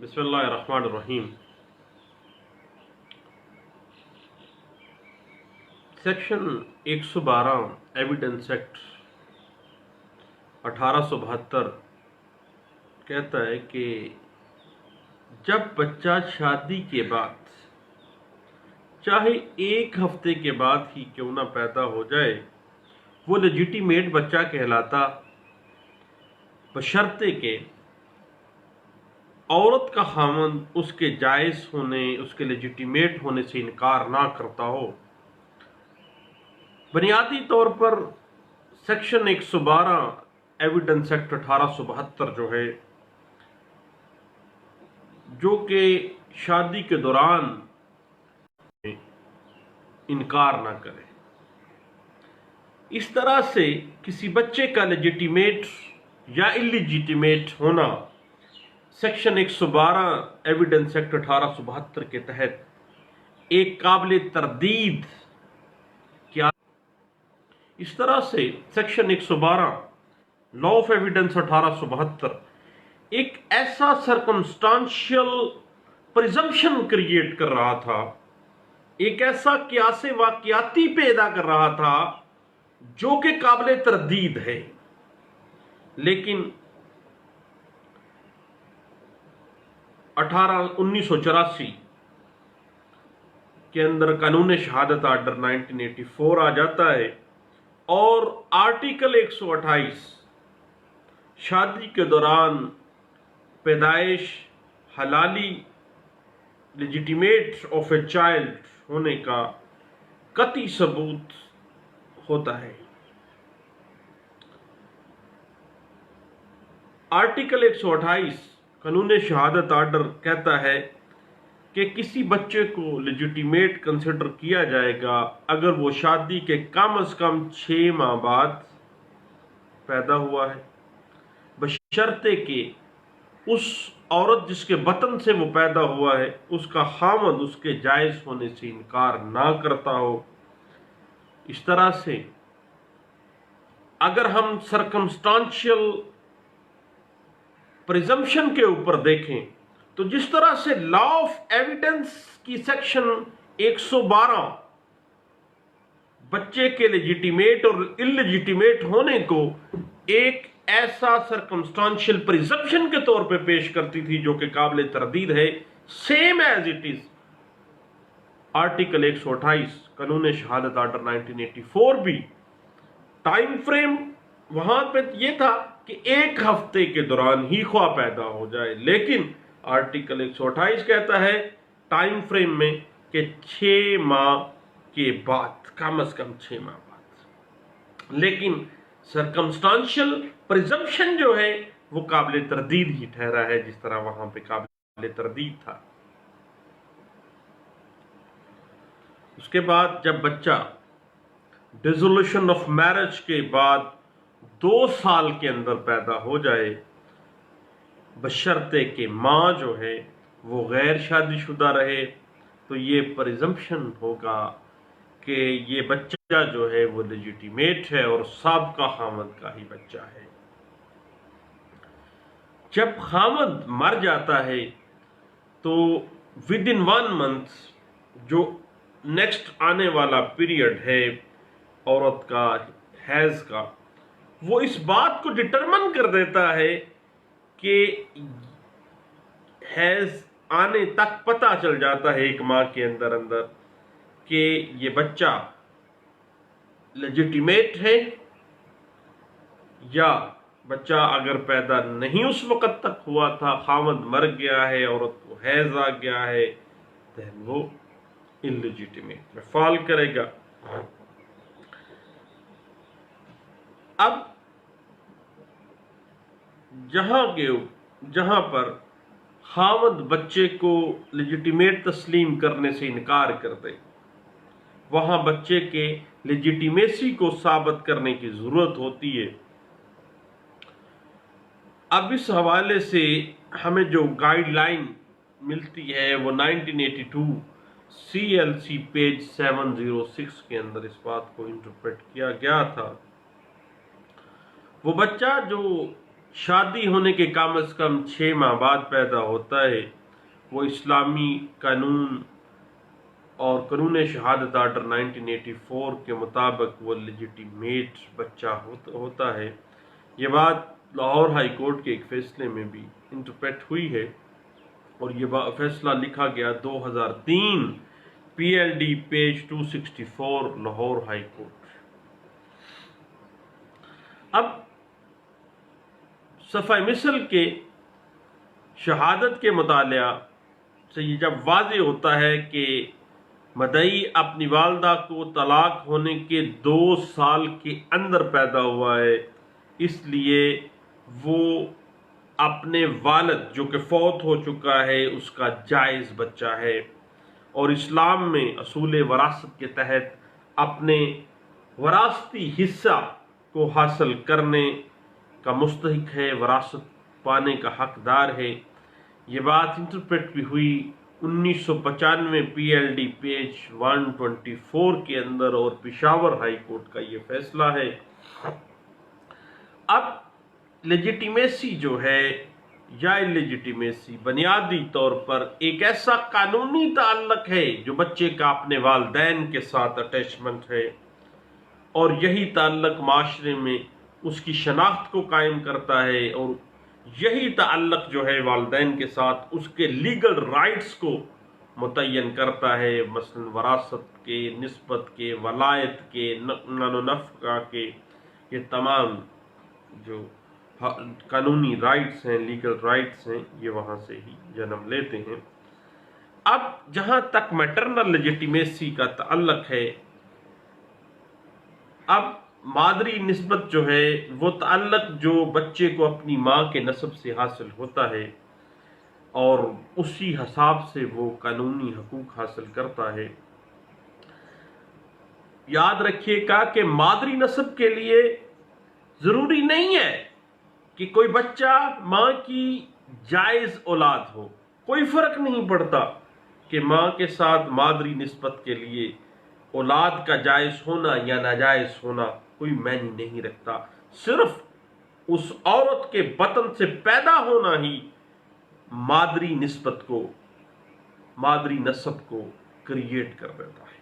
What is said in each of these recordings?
بسم اللہ الرحمن الرحیم۔ سیکشن 112 ایویڈنس ایکٹ 1872 کہتا ہے کہ جب بچہ شادی کے بعد چاہے ایک ہفتے کے بعد ہی کیوں نہ پیدا ہو جائے وہ لیجیٹیمیٹ بچہ کہلاتا، بشرطے کہ عورت کا خاوند اس کے جائز ہونے، اس کے لیجیٹیمیٹ ہونے سے انکار نہ کرتا ہو۔ بنیادی طور پر سیکشن 112 ایویڈنس ایکٹ 1872 جو ہے، جو کہ شادی کے دوران انکار نہ کرے، اس طرح سے کسی بچے کا لیجیٹیمیٹ یا انلیجیٹیمیٹ ہونا سیکشن 112 ایویڈنس ایکٹ 1872 کے تحت ایک قابل تردید کیا۔ اس طرح سے سیکشن 112 لا آف ایویڈنس 1872 ایک ایسا سرکمسٹانشل پریزمپشن کریٹ کر رہا تھا، ایک ایسا قیاس واقعاتی پیدا کر رہا تھا جو کہ قابل تردید ہے، لیکن 1984 کے اندر قانون شہادت آرڈر 1984 آ جاتا ہے اور آرٹیکل 128 شادی کے دوران پیدائش حلالی لیجیٹیمیٹ آف اے چائلڈ ہونے کا قطعی ثبوت ہوتا ہے۔ آرٹیکل 128 قانون شہادت آرڈر کہتا ہے کہ کسی بچے کو لیجیٹیمیٹ کنسیڈر کیا جائے گا اگر وہ شادی کے کم از کم 6 ماہ بعد پیدا ہوا ہے، بشرطے کہ اس عورت جس کے بطن سے وہ پیدا ہوا ہے اس کا خاوند اس کے جائز ہونے سے انکار نہ کرتا ہو۔ اس طرح سے اگر ہم سرکمسٹانشل پریزمپشن کے اوپر دیکھیں تو جس طرح سے لا آف ایویڈنس کی سیکشن 112 بچے کے لیجیٹیمیٹ اور انلیجیٹیمیٹ ہونے کو ایک ایسا سرکمسٹانشل پریزمپشن کے طور پہ پیش کرتی تھی جو کہ قابل تردید ہے، same as it is article 128 قانون شہادت آرڈر 1984 بھی ٹائم فریم وہاں پہ یہ تھا کہ ایک ہفتے کے دوران ہی خواہ پیدا ہو جائے، لیکن آرٹیکل 128 کہتا ہے ٹائم فریم میں کہ 6 ماہ کے بعد، کم از کم 6 ماہ بعد۔ لیکن سرکمسٹانشل پریزمپشن جو ہے وہ قابل تردید ہی ٹھہرا ہے، جس طرح وہاں پہ قابل تردید تھا۔ اس کے بعد جب بچہ ڈیزولوشن آف میرج کے بعد 2 سال کے اندر پیدا ہو جائے، بشرطے کہ ماں جو ہے وہ غیر شادی شدہ رہے، تو یہ پریزمپشن ہوگا کہ یہ بچہ جو ہے وہ لیجیٹیمیٹ ہے اور سابقہ خاوند کا ہی بچہ ہے۔ جب خاوند مر جاتا ہے تو ود ان 1 منتھ جو نیکسٹ آنے والا پیریڈ ہے عورت کا حیض کا، وہ اس بات کو ڈٹرمن کر دیتا ہے کہ حیض آنے تک پتہ چل جاتا ہے 1 ماہ کے اندر کہ یہ بچہ لیجیٹیمیٹ ہے یا بچہ اگر پیدا نہیں اس وقت تک ہوا تھا، خاوند مر گیا ہے، عورت کو حیض آ گیا ہے، then وہ انلیجیٹیمیٹ میں فال کرے گا۔ اب جہاں پر خاوند بچے کو لیجیٹیمیٹ تسلیم کرنے سے انکار کر دے، وہاں بچے کے لیجیٹیمیسی کو ثابت کرنے کی ضرورت ہوتی ہے۔ اب اس حوالے سے ہمیں جو گائیڈ لائن ملتی ہے وہ 1982 CLC پیج 706 کے اندر اس بات کو انٹرپریٹ کیا گیا تھا۔ وہ بچہ جو شادی ہونے کے کم از کم 6 ماہ بعد پیدا ہوتا ہے، وہ اسلامی قانون اور قانون شہادت آرڈر 1984 کے مطابق وہ لیجیٹیمیٹ بچہ ہوتا ہے۔ یہ بات لاہور ہائی کورٹ کے ایک فیصلے میں بھی انٹرپریٹ ہوئی ہے، اور یہ فیصلہ لکھا گیا 2003 PLD page 264 Lahore high court. اب صفحہ مثل کے شہادت کے مطالعہ سے یہ جب واضح ہوتا ہے کہ مدعی اپنی والدہ کو طلاق ہونے کے 2 سال کے اندر پیدا ہوا ہے، اس لیے وہ اپنے والد جو کہ فوت ہو چکا ہے اس کا جائز بچہ ہے، اور اسلام میں اصول وراثت کے تحت اپنے وراثتی حصہ کو حاصل کرنے کا مستحق ہے، وراثت پانے کا حقدار ہے۔ یہ بات انٹرپریٹ بھی ہوئی 1995 PLD پیج 124 کے اندر، اور پشاور ہائی کورٹ کا یہ فیصلہ ہے۔ اب لیجیٹیمیسی جو ہے یا لیجیٹیمیسی بنیادی طور پر ایک ایسا قانونی تعلق ہے جو بچے کا اپنے والدین کے ساتھ اٹیچمنٹ ہے، اور یہی تعلق معاشرے میں اس کی شناخت کو قائم کرتا ہے، اور یہی تعلق جو ہے والدین کے ساتھ اس کے لیگل رائٹس کو متعین کرتا ہے، مثلا وراثت کے، نسبت کے، ولایت کے، نقل و نفقہ کے، یہ تمام جو قانونی رائٹس ہیں، لیگل رائٹس ہیں، یہ وہاں سے ہی جنم لیتے ہیں۔ اب جہاں تک میٹرنل لیجیٹیمیسی کا تعلق ہے، اب مادری نسبت جو ہے وہ تعلق جو بچے کو اپنی ماں کے نسب سے حاصل ہوتا ہے، اور اسی حساب سے وہ قانونی حقوق حاصل کرتا ہے۔ یاد رکھیے گا کہ مادری نسب کے لیے ضروری نہیں ہے کہ کوئی بچہ ماں کی جائز اولاد ہو، کوئی فرق نہیں پڑتا کہ ماں کے ساتھ مادری نسبت کے لیے اولاد کا جائز ہونا یا ناجائز ہونا کوئی معنی نہیں رکھتا، صرف اس عورت کے بطن سے پیدا ہونا ہی مادری نسبت کو، مادری نسب کو کریٹ کر دیتا ہے۔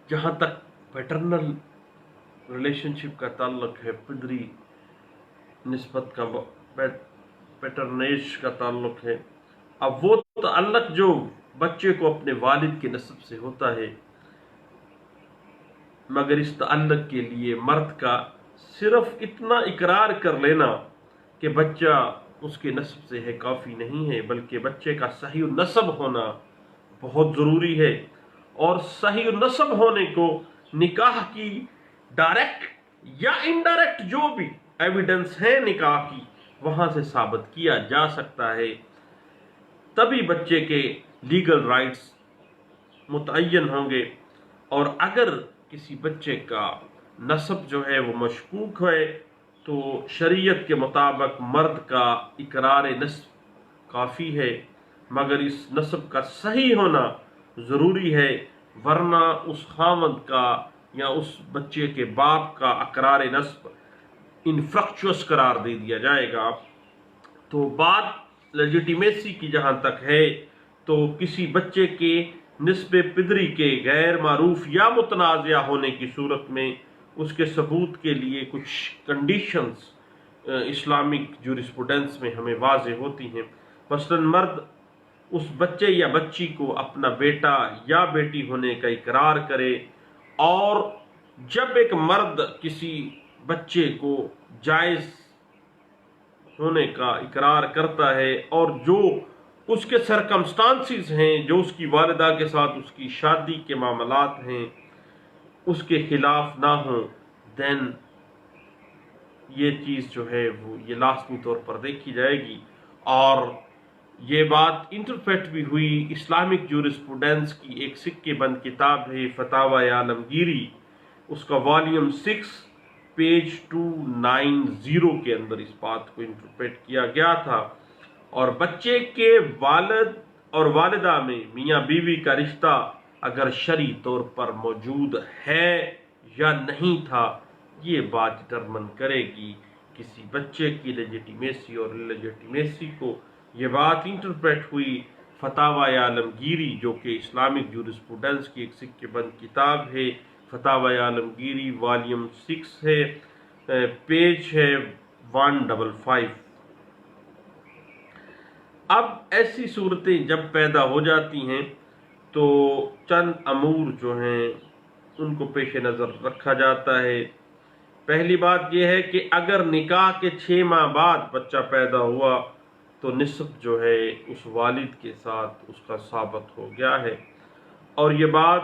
جہاں تک پیٹرنل ریلیشن شپ کا تعلق ہے، پدری نسبت کا، پیٹرنیج کا تعلق ہے، اب وہ تعلق جو بچے کو اپنے والد کے نسب سے ہوتا ہے، مگر اس تعلق کے لیے مرد کا صرف اتنا اقرار کر لینا کہ بچہ اس کے نسب سے ہے کافی نہیں ہے، بلکہ بچے کا صحیح النسب ہونا بہت ضروری ہے، اور صحیح النسب ہونے کو نکاح کی ڈائریکٹ یا انڈائریکٹ جو بھی ایویڈنس ہے نکاح کی، وہاں سے ثابت کیا جا سکتا ہے، تبھی بچے کے لیگل رائٹس متعین ہوں گے۔ اور اگر کسی بچے کا نسب جو ہے وہ مشکوک ہے تو شریعت کے مطابق مرد کا اقرار نسب کافی ہے، مگر اس نسب کا صحیح ہونا ضروری ہے، ورنہ اس خاوند کا یا اس بچے کے باپ کا اقرار نسب انفرکچوس قرار دے دیا جائے گا۔ تو بات لیجیٹیمیسی کی جہاں تک ہے، تو کسی بچے کے نسب پدری کے غیر معروف یا متنازع ہونے کی صورت میں اس کے ثبوت کے لیے کچھ کنڈیشنز اسلامک جورسپروڈنس میں ہمیں واضح ہوتی ہیں۔ مثلا مرد اس بچے یا بچی کو اپنا بیٹا یا بیٹی ہونے کا اقرار کرے، اور جب ایک مرد کسی بچے کو جائز ہونے کا اقرار کرتا ہے اور جو اس کے سرکمسٹانسز ہیں، جو اس کی والدہ کے ساتھ اس کی شادی کے معاملات ہیں، اس کے خلاف نہ ہوں، دین یہ چیز جو ہے وہ یہ لازمی طور پر دیکھی جائے گی۔ اور یہ بات انٹرپریٹ بھی ہوئی اسلامک جورسپروڈنس کی ایک سکے بند کتاب ہے فتاوی عالمگیری، اس کا والیوم 6 پیج 290 کے اندر اس بات کو انٹرپریٹ کیا گیا تھا۔ اور بچے کے والد اور والدہ میں میاں بیوی کا رشتہ اگر شرعی طور پر موجود ہے یا نہیں تھا، یہ بات ڈٹرمن کرے گی کسی بچے کی لیجیٹیمیسی اور لیجیٹیمیسی کو یہ بات انٹرپریٹ ہوئی فتاوی عالمگیری، جو کہ اسلامک جورسپروڈنس کی ایک سکے بند کتاب ہے، فتاوی عالمگیری والیوم 6 ہے، پیج ہے 155۔ اب ایسی صورتیں جب پیدا ہو جاتی ہیں تو چند امور جو ہیں ان کو پیش نظر رکھا جاتا ہے۔ پہلی بات یہ ہے کہ اگر نکاح کے 6 ماہ بعد بچہ پیدا ہوا تو نصف جو ہے اس والد کے ساتھ اس کا ثابت ہو گیا ہے، اور یہ بات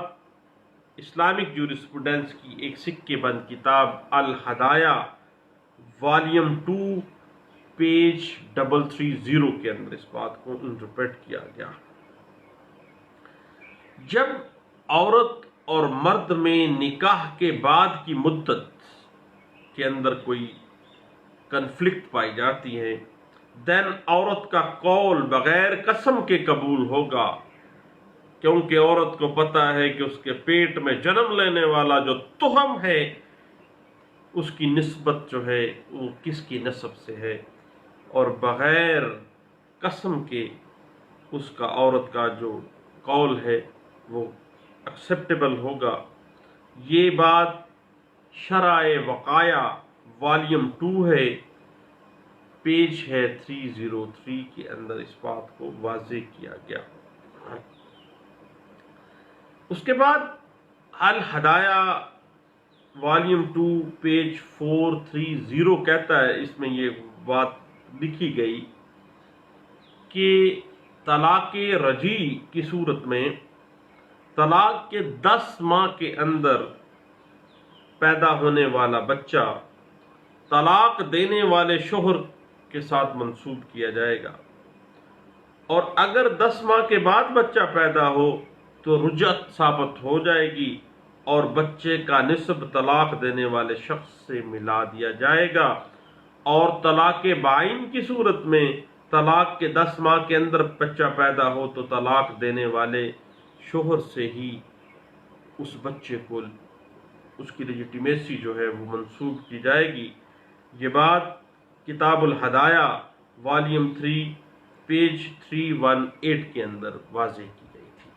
اسلامک جورسپروڈنس کی ایک سکے بند کتاب الہدایہ والیوم 2 پیج 330 کے اندر اس بات کو انٹرپریٹ کیا گیا۔ جب عورت اور مرد میں نکاح کے بعد کی مدت کے اندر کوئی کنفلکٹ پائی جاتی ہے، دین عورت کا قول بغیر قسم کے قبول ہوگا، کیونکہ عورت کو پتہ ہے کہ اس کے پیٹ میں جنم لینے والا جو تہم ہے اس کی نسبت جو ہے وہ کس کی نسب سے ہے، اور بغیر قسم کے اس کا عورت کا جو قول ہے وہ ایکسیپٹیبل ہوگا۔ یہ بات شرع وقایہ والیوم 2 ہے، پیج ہے 303 کے اندر اس بات کو واضح کیا گیا۔ اس کے بعد الہدایہ والیوم 2 پیج 430 کہتا ہے، اس میں یہ بات لکھی گئی کہ طلاق رجعی کی صورت میں طلاق کے 10 ماہ کے اندر پیدا ہونے والا بچہ طلاق دینے والے شوہر کے ساتھ منسوب کیا جائے گا، اور اگر 10 ماہ کے بعد بچہ پیدا ہو تو رجعت ثابت ہو جائے گی اور بچے کا نسب طلاق دینے والے شخص سے ملا دیا جائے گا۔ اور طلاق بائن کی صورت میں طلاق کے 10 ماہ کے اندر بچہ پیدا ہو تو طلاق دینے والے شوہر سے ہی اس بچے کو اس کی لیجیٹیمیسی جو ہے وہ منسوب کی جائے گی۔ یہ بات کتاب الہدایہ والیوم 3 پیج 318 کے اندر واضح کی گئی تھی۔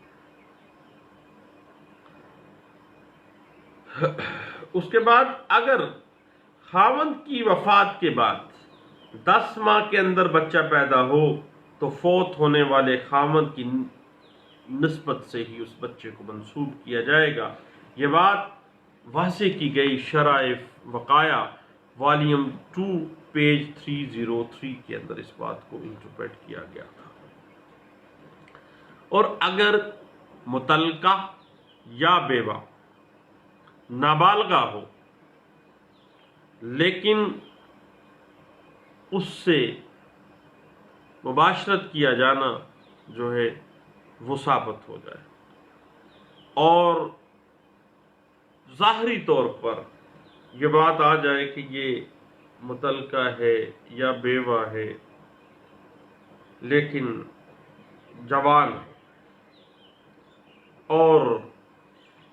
اس کے بعد اگر خاوند کی وفات کے بعد 10 ماہ کے اندر بچہ پیدا ہو تو فوت ہونے والے خاوند کی نسبت سے ہی اس بچے کو منسوب کیا جائے گا۔ یہ بات واضح کی گئی شرع وقایہ والیوم 2 پیج 303 کے اندر اس بات کو انٹرپریٹ کیا گیا تھا۔ اور اگر مطلقہ یا بیوہ نابالغہ ہو لیکن اس سے مباشرت کیا جانا جو ہے وہ ثابت ہو جائے اور ظاہری طور پر یہ بات آ جائے کہ یہ مطلقہ ہے یا بیوہ ہے لیکن جوان ہے اور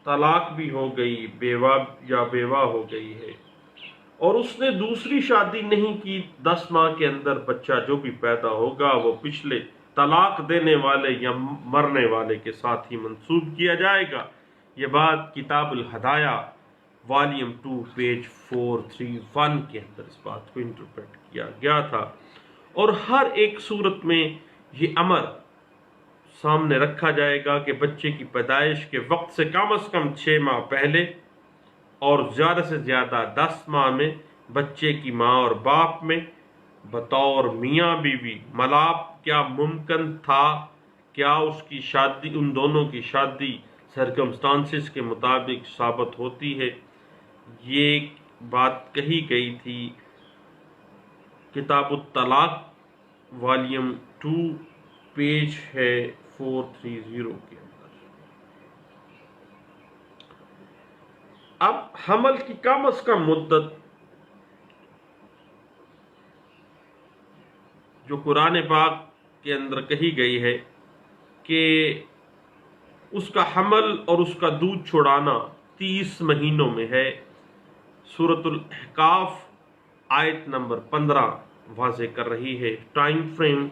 طلاق بھی ہو گئی، بیوہ یا بیوہ ہو گئی ہے، اور اس نے دوسری شادی نہیں کی، 10 ماہ کے اندر بچہ جو بھی پیدا ہوگا وہ پچھلے طلاق دینے والے یا مرنے والے کے ساتھ ہی منسوب کیا جائے گا۔ یہ بات کتاب الہدایہ والیوم 2 پیج 431 کے اندر اس بات کو انٹرپریٹ کیا گیا تھا۔ اور ہر ایک صورت میں یہ امر سامنے رکھا جائے گا کہ بچے کی پیدائش کے وقت سے کم از کم 6 ماہ پہلے اور زیادہ سے زیادہ 10 ماہ میں بچے کی ماں اور باپ میں بطور میاں بیوی ملاپ کیا ممکن تھا، کیا اس کی شادی ان دونوں کی شادی سرکمسٹانسز کے مطابق ثابت ہوتی ہے، یہ بات کہی گئی تھی کتاب الطلاق والیوم 2 پیج ہے 430 کے اندر۔ اب حمل کی کم از کم مدت جو قرآن پاک کے اندر کہی گئی ہے کہ اس کا حمل اور اس کا دودھ چھڑانا 30 مہینوں میں ہے، سورۃ الاحقاف آیت نمبر 15 واضح کر رہی ہے ٹائم فریم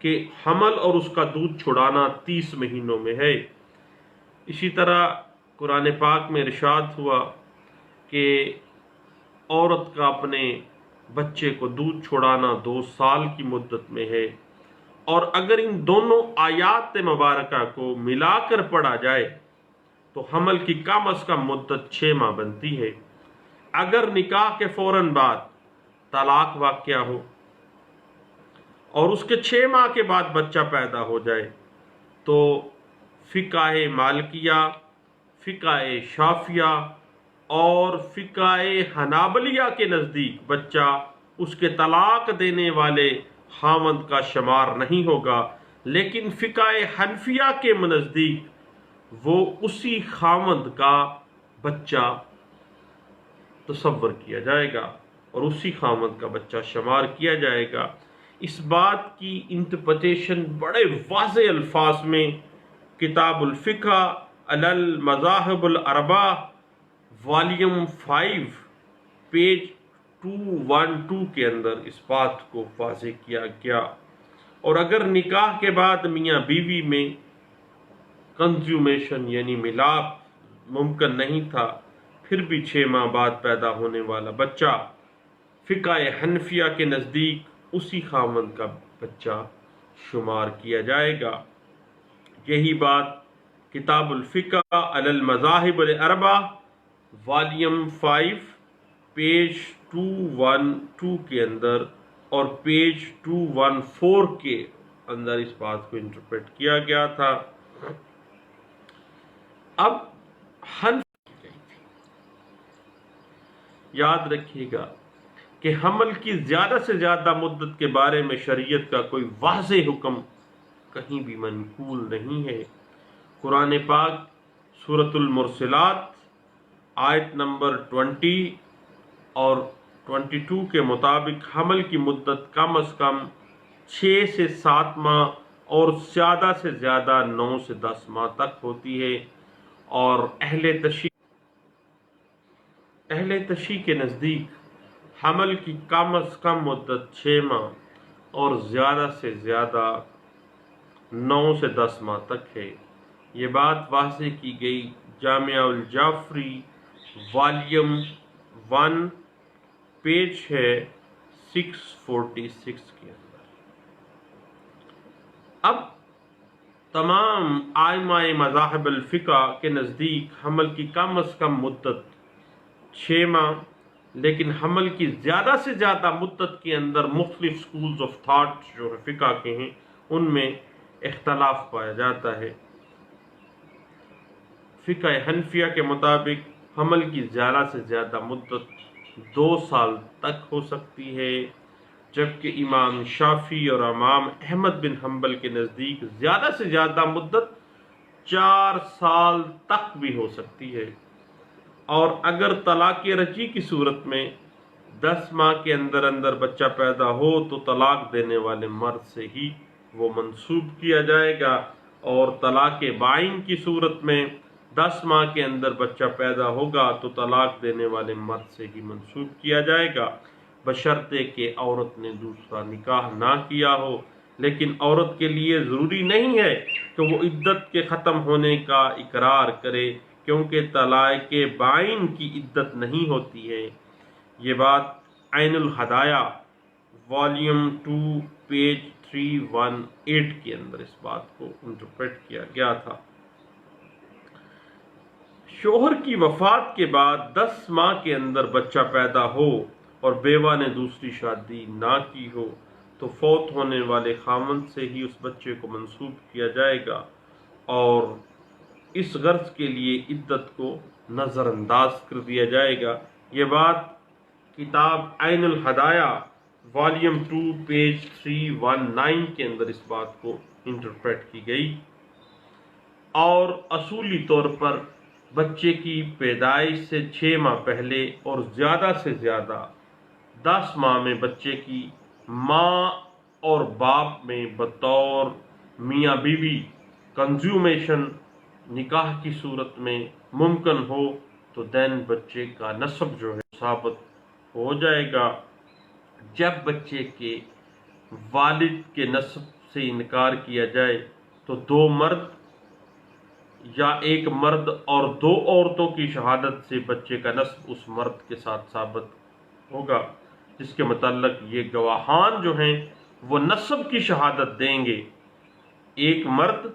کہ حمل اور اس کا دودھ چھڑانا 30 مہینوں میں ہے۔ اسی طرح قرآن پاک میں ارشاد ہوا کہ عورت کا اپنے بچے کو دودھ چھڑانا 2 سال کی مدت میں ہے، اور اگر ان دونوں آیات مبارکہ کو ملا کر پڑھا جائے تو حمل کی کم از کم مدت 6 ماہ بنتی ہے۔ اگر نکاح کے فوراً بعد طلاق واقع ہو اور اس کے 6 ماہ کے بعد بچہ پیدا ہو جائے تو فقہ مالکیہ، فقہ شافعیہ اور فقہ حنابلیہ کے نزدیک بچہ اس کے طلاق دینے والے خاوند کا شمار نہیں ہوگا، لیکن فقہ حنفیہ کے نزدیک وہ اسی خاوند کا بچہ تصور کیا جائے گا اور اسی خاوند کا بچہ شمار کیا جائے گا۔ اس بات کی انٹرپریٹیشن بڑے واضح الفاظ میں کتاب الفقہ علی المذاہب الاربعہ والیوم 5 پیج 212 کے اندر اس بات کو واضح کیا گیا۔ اور اگر نکاح کے بعد میاں بیوی میں کنزیومیشن یعنی ملاپ ممکن نہیں تھا، پھر بھی 6 ماہ بعد پیدا ہونے والا بچہ فقہ حنفیہ کے نزدیک اسی خاوند کا بچہ شمار کیا جائے گا۔ یہی بات کتاب الفقہ علی المذاہب الاربعہ والیوم 5 پیج 212 کے اندر اور پیج 214 کے اندر اس بات کو انٹرپریٹ کیا گیا تھا۔ اب یاد رکھیے گا کہ حمل کی زیادہ سے زیادہ مدت کے بارے میں شریعت کا کوئی واضح حکم کہیں بھی منقول نہیں ہے۔ قرآن پاک سورۃ المرسلات آیت نمبر 20 اور 22 کے مطابق حمل کی مدت کم از کم 6 سے 7 ماہ اور زیادہ سے زیادہ 9 سے 10 ماہ تک ہوتی ہے، اور اہل تشیع کے نزدیک حمل کی کم از کم مدت 6 ماہ اور زیادہ سے زیادہ 9 سے 10 ماہ تک ہے۔ یہ بات واضح کی گئی جامعہ الجعفری والیوم 1 پیج ہے 646 کے اندر۔ اب تمام ائمہ مذاہب الفقہ کے نزدیک حمل کی کم از کم مدت 6 ماہ، لیکن حمل کی زیادہ سے زیادہ مدت کے اندر مختلف سکولز آف تھاٹ جو فقہ کے ہیں ان میں اختلاف پایا جاتا ہے۔ فقہ حنفیہ کے مطابق حمل کی زیادہ سے زیادہ مدت 2 سال تک ہو سکتی ہے، جبکہ امام شافعی اور امام احمد بن حنبل کے نزدیک زیادہ سے زیادہ مدت 4 سال تک بھی ہو سکتی ہے، اور اگر طلاق رجعی کی صورت میں 10 ماہ کے اندر اندر بچہ پیدا ہو تو طلاق دینے والے مرد سے ہی وہ منسوب کیا جائے گا، اور طلاق بائن کی صورت میں 10 ماہ کے اندر بچہ پیدا ہوگا تو طلاق دینے والے مرد سے ہی منسوب کیا جائے گا، بشرطے کہ عورت نے دوسرا نکاح نہ کیا ہو۔ لیکن عورت کے لیے ضروری نہیں ہے کہ وہ عدت کے ختم ہونے کا اقرار کرے، کیونکہ طلاق بائن کی عدت نہیں ہوتی ہے۔ یہ بات عین الہدایہ والیوم 2 پیج 318 کے اندر اس بات کو انٹرپریٹ کیا گیا تھا۔ شوہر کی وفات کے بعد 10 ماہ کے اندر بچہ پیدا ہو اور بیوہ نے دوسری شادی نہ کی ہو تو فوت ہونے والے خاوند سے ہی اس بچے کو منسوب کیا جائے گا، اور اس غرض کے لیے عدت کو نظر انداز کر دیا جائے گا۔ یہ بات کتاب عین الہدایہ والیوم 2 پیج 319 کے اندر اس بات کو انٹرپریٹ کی گئی، اور اصولی طور پر بچے کی پیدائش سے 6 ماہ پہلے اور زیادہ سے زیادہ 10 ماہ میں بچے کی ماں اور باپ میں بطور میاں بیوی کنزیومیشن نکاح کی صورت میں ممکن ہو تو دین بچے کا نسب جو ہے ثابت ہو جائے گا، جب بچے کے والد کے نسب سے انکار کیا جائے تو دو مرد یا ایک مرد اور دو عورتوں کی شہادت سے بچے کا نسب اس مرد کے ساتھ ثابت ہوگا، جس کے متعلق یہ گواہان جو ہیں وہ نسب کی شہادت دیں گے، ایک مرد